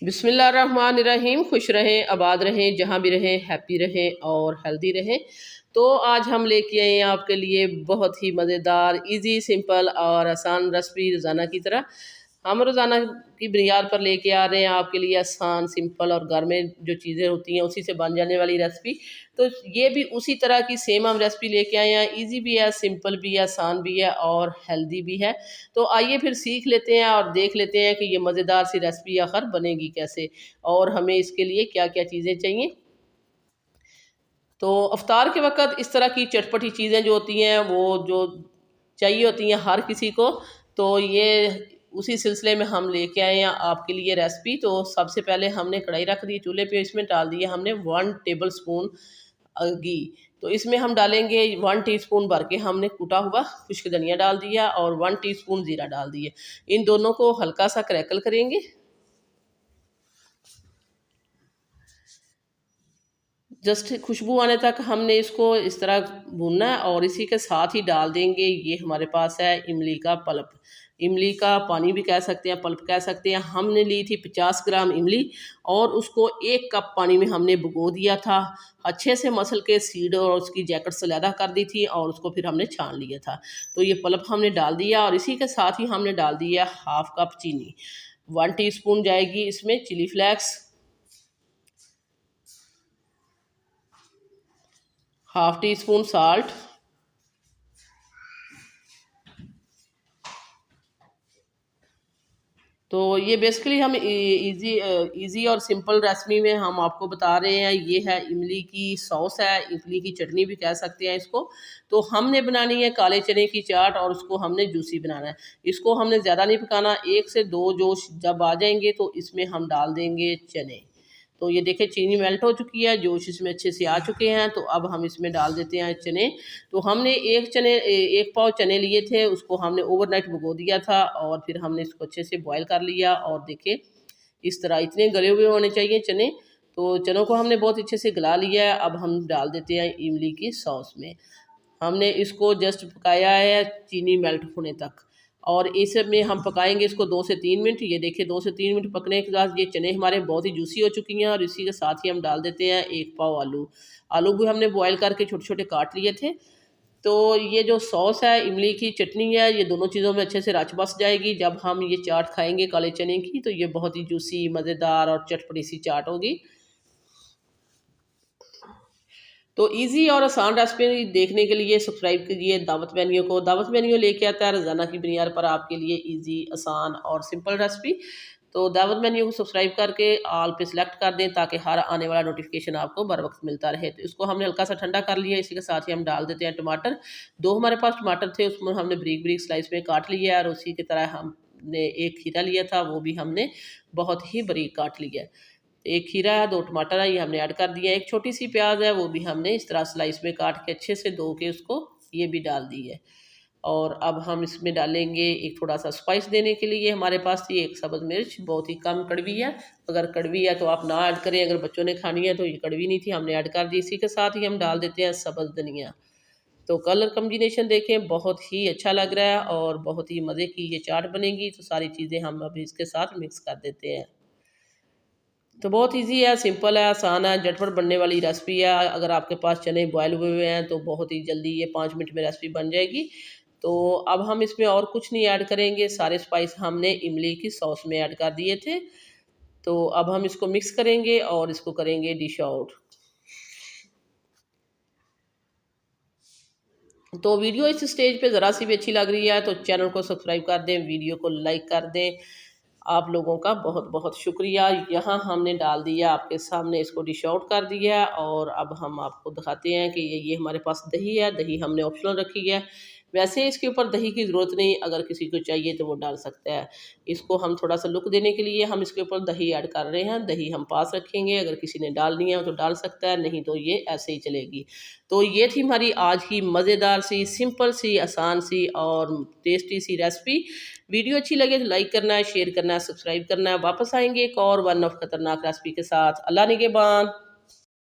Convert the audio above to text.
बिस्मिल्लाहिर्रहमानिर्रहीम। खुश रहें, आबाद रहें, जहाँ भी रहें हैप्पी रहें और हेल्दी रहें। तो आज हम लेके आए हैं आपके लिए बहुत ही मज़ेदार इजी सिंपल और आसान रेसिपी रोज़ाना की तरह। हम रोज़ाना की बुनियाद पर लेके आ रहे हैं आपके लिए आसान सिंपल और घर में जो चीज़ें होती हैं उसी से बन जाने वाली रेसिपी। तो ये भी उसी तरह की सेम हम रेसिपी लेके आए हैं। इजी भी है, सिंपल भी है, आसान भी है और हेल्दी भी है। तो आइए फिर सीख लेते हैं और देख लेते हैं कि ये मज़ेदार सी रेसिपी आखिर बनेगी कैसे और हमें इसके लिए क्या क्या चीज़ें चाहिए। तो अफ्तार के वक़्त इस तरह की चटपटी चीज़ें जो होती हैं वो जो चाहिए होती हैं हर किसी को, तो ये उसी सिलसिले में हम लेके आए हैं आपके लिए रेसिपी। तो सबसे पहले हमने कढ़ाई रख दी चूल्हे पे, इसमें डाल दिया हमने 1 टेबल स्पून घी। तो इसमें हम डालेंगे 1 टीस्पून भर के हमने कूटा हुआ खुश्क धनिया डाल दिया और 1 टीस्पून ज़ीरा डाल दिए। इन दोनों को हल्का सा क्रैकल करेंगे। जस्ट खुशबू आने तक हमने इसको इस तरह भूनना है और इसी के साथ ही डाल देंगे ये हमारे पास है इमली का पल्प। इमली का पानी भी कह सकते हैं, पल्प कह सकते हैं। हमने ली थी 50 ग्राम इमली और उसको 1 कप पानी में हमने भिगो दिया था। अच्छे से मसल के सीड और उसकी जैकेट अलहदा कर दी थी और उसको फिर हमने छान लिया था। तो ये पल्प हमने डाल दिया और इसी के साथ ही हमने डाल दिया हाफ कप चीनी। 1 टीस्पून जाएगी इसमें chilli flakes, half teaspoon salt, तो ये बेसिकली हम इजी और सिंपल रेसिपी में हम आपको बता रहे हैं। ये है इमली की सॉस है, इमली की चटनी भी कह सकते हैं इसको। तो हमने बनानी है काले चने की चाट और उसको हमने जूसी बनाना है। इसको हमने ज़्यादा नहीं पकाना, 1 से 2 जोश जब आ जाएंगे तो इसमें हम डाल देंगे चने। तो ये देखें चीनी मेल्ट हो चुकी है, जोश इसमें अच्छे से आ चुके हैं। तो अब हम इसमें डाल देते हैं चने। तो हमने 1 पाव चने लिए थे, उसको हमने ओवरनाइट भिगो दिया था और फिर हमने इसको अच्छे से बॉयल कर लिया। और देखें इस तरह इतने गले हुए होने चाहिए चने। तो चनों को हमने बहुत अच्छे से गला लिया है। अब हम डाल देते हैं इमली की सॉस में। हमने इसको जस्ट पकाया है चीनी मेल्ट होने तक और इसमें हम पकाएंगे इसको 2 से 3 मिनट। ये देखिए 2 से 3 मिनट पकने के बाद ये चने हमारे बहुत ही जूसी हो चुकी हैं और इसी के साथ ही हम डाल देते हैं 1 पाव आलू। आलू भी हमने बॉयल करके छोटे छोटे काट लिए थे। तो ये जो सॉस है इमली की चटनी है, ये दोनों चीज़ों में अच्छे से रच बस जाएगी। जब हम ये चाट खाएंगे काले चने की तो ये बहुत ही जूसी मज़ेदार और चटपटी सी चाट होगी। तो इजी और आसान रेसिपी देखने के लिए सब्सक्राइब कीजिए दावत मेन्यू को। दावत मेन्यू लेके आता है रोज़ाना की बुनियाद पर आपके लिए इजी आसान और सिंपल रेसिपी। तो दावत मेन्यू को सब्सक्राइब करके ऑल पे सिलेक्ट कर दें ताकि हर आने वाला नोटिफिकेशन आपको बर वक्त मिलता रहे। तो इसको हमने हल्का सा ठंडा कर लिया। इसी के साथ ही हम डाल देते हैं टमाटर। 2 हमारे पास टमाटर थे, उसमें हमने ब्रीक ब्रीक स्लाइस में काट लिया है और उसी की तरह हमने 1 खीरा लिया था, वो भी हमने बहुत ही बारीक काट लिया है। 1 खीरा है, 2 टमाटर है, ये हमने ऐड कर दिया। 1 छोटी सी प्याज है, वो भी हमने इस तरह स्लाइस में काट के अच्छे से धो के उसको ये भी डाल दी है। और अब हम इसमें डालेंगे एक थोड़ा सा स्पाइस देने के लिए हमारे पास थी 1 सब्ज़ मिर्च, बहुत ही कम कड़वी है। अगर कड़वी है तो आप ना ऐड करें, अगर बच्चों ने खानी है तो ये कड़वी नहीं थी, हमने ऐड कर दी। इसी के साथ ही हम डाल देते हैं सब्ज़ धनिया। तो कलर कॉम्बिनेशन देखें बहुत ही अच्छा लग रहा है और बहुत ही मज़े की ये चाट बनेगी। तो सारी चीज़ें हम अभी इसके साथ मिक्स कर देते हैं। तो बहुत इजी है, सिंपल है, आसान है, झटपट बनने वाली रेसिपी है। अगर आपके पास चने बॉयल हुए हुए हैं तो बहुत ही जल्दी ये 5 मिनट में रेसिपी बन जाएगी। तो अब हम इसमें और कुछ नहीं ऐड करेंगे, सारे स्पाइस हमने इमली की सॉस में ऐड कर दिए थे। तो अब हम इसको मिक्स करेंगे और इसको करेंगे डिश आउट। तो वीडियो इस स्टेज पे ज़रा सी भी अच्छी लग रही है तो चैनल को सब्सक्राइब कर दें, वीडियो को लाइक कर दें। आप लोगों का बहुत बहुत शुक्रिया। यहाँ हमने डाल दिया आपके सामने, इसको डिश आउट कर दिया। और अब हम आपको दिखाते हैं कि ये हमारे पास दही है। दही हमने ऑप्शनल रखी है, वैसे इसके ऊपर दही की ज़रूरत नहीं, अगर किसी को चाहिए तो वो डाल सकता है। इसको हम थोड़ा सा लुक देने के लिए हम इसके ऊपर दही ऐड कर रहे हैं। दही हम पास रखेंगे, अगर किसी ने डालनी है तो डाल सकता है, नहीं तो ये ऐसे ही चलेगी। तो ये थी हमारी आज की मज़ेदार सी, सिंपल सी, आसान सी और टेस्टी सी रेसिपी। वीडियो अच्छी लगे तो लाइक करना है, शेयर करना है, सब्सक्राइब करना है। वापस आएंगे एक और वन ऑफ खतरनाक रेसिपी के साथ। अल्लाह निगहबान।